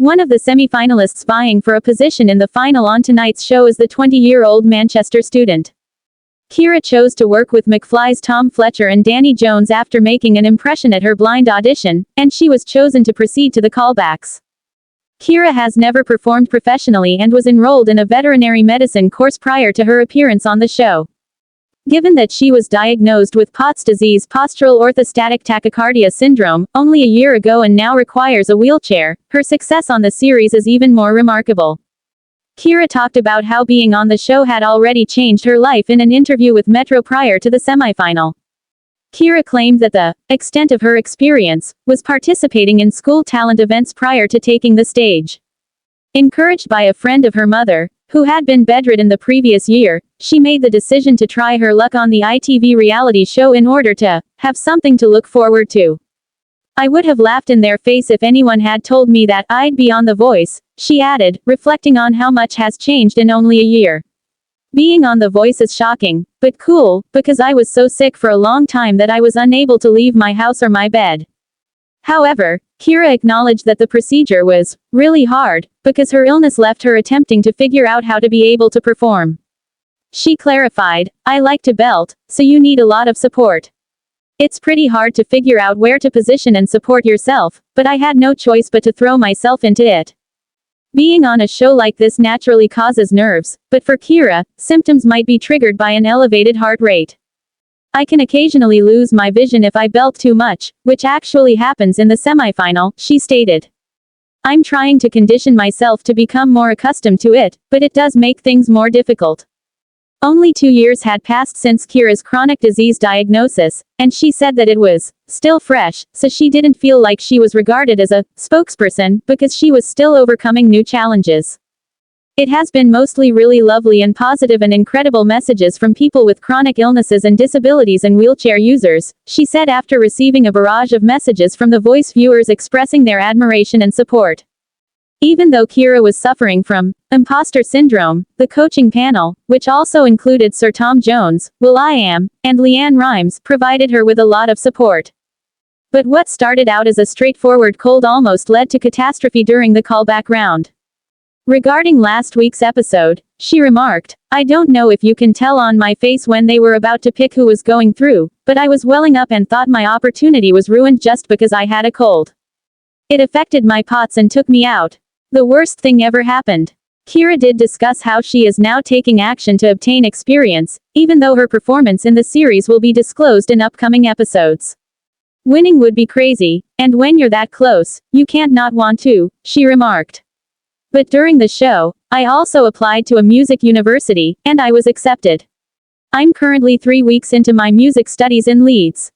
One of the semi-finalists vying for a position in the final on tonight's show is the 20-year-old Manchester student. Kira chose to work with McFly's Tom Fletcher and Danny Jones after making an impression at her blind audition, and she was chosen to proceed to the callbacks. Kira has never performed professionally and was enrolled in a veterinary medicine course prior to her appearance on the show. Given that she was diagnosed with POTS disease, postural orthostatic tachycardia syndrome, only a year ago and now requires a wheelchair, her success on the series is even more remarkable. Kira talked about how being on the show had already changed her life in an interview with Metro prior to the semifinal. Kira claimed that the extent of her experience was participating in school talent events prior to taking the stage. Encouraged by a friend of her mother, who had been bedridden the previous year, she made the decision to try her luck on the ITV reality show in order to have something to look forward to. I would have laughed in their face if anyone had told me that I'd be on The Voice, she added, reflecting on how much has changed in only a year. Being on The Voice is shocking, but cool, because I was so sick for a long time that I was unable to leave my house or my bed. However, Kira acknowledged that the procedure was really hard, because her illness left her attempting to figure out how to be able to perform. She clarified, "I like to belt, so you need a lot of support. It's pretty hard to figure out where to position and support yourself, but I had no choice but to throw myself into it." Being on a show like this naturally causes nerves, but for Kira, symptoms might be triggered by an elevated heart rate. "I can occasionally lose my vision if I belt too much, which actually happens in the semifinal," she stated. "I'm trying to condition myself to become more accustomed to it, but it does make things more difficult." Only 2 years had passed since Kira's chronic disease diagnosis, and she said that it was still fresh, so she didn't feel like she was regarded as a spokesperson, because she was still overcoming new challenges. "It has been mostly really lovely and positive and incredible messages from people with chronic illnesses and disabilities and wheelchair users," she said after receiving a barrage of messages from The Voice viewers expressing their admiration and support. Even though Kira was suffering from imposter syndrome, the coaching panel, which also included Sir Tom Jones, will.i.am, and Leanne Rimes, provided her with a lot of support. But what started out as a straightforward cold almost led to catastrophe during the callback round. Regarding last week's episode, she remarked, "I don't know if you can tell on my face when they were about to pick who was going through, but I was welling up and thought my opportunity was ruined just because I had a cold. It affected my POTS and took me out. The worst thing ever happened." Kira did discuss how she is now taking action to obtain experience, even though her performance in the series will be disclosed in upcoming episodes. "Winning would be crazy, and when you're that close, you can't not want to," she remarked. "But during the show, I also applied to a music university, and I was accepted. I'm currently 3 weeks into my music studies in Leeds.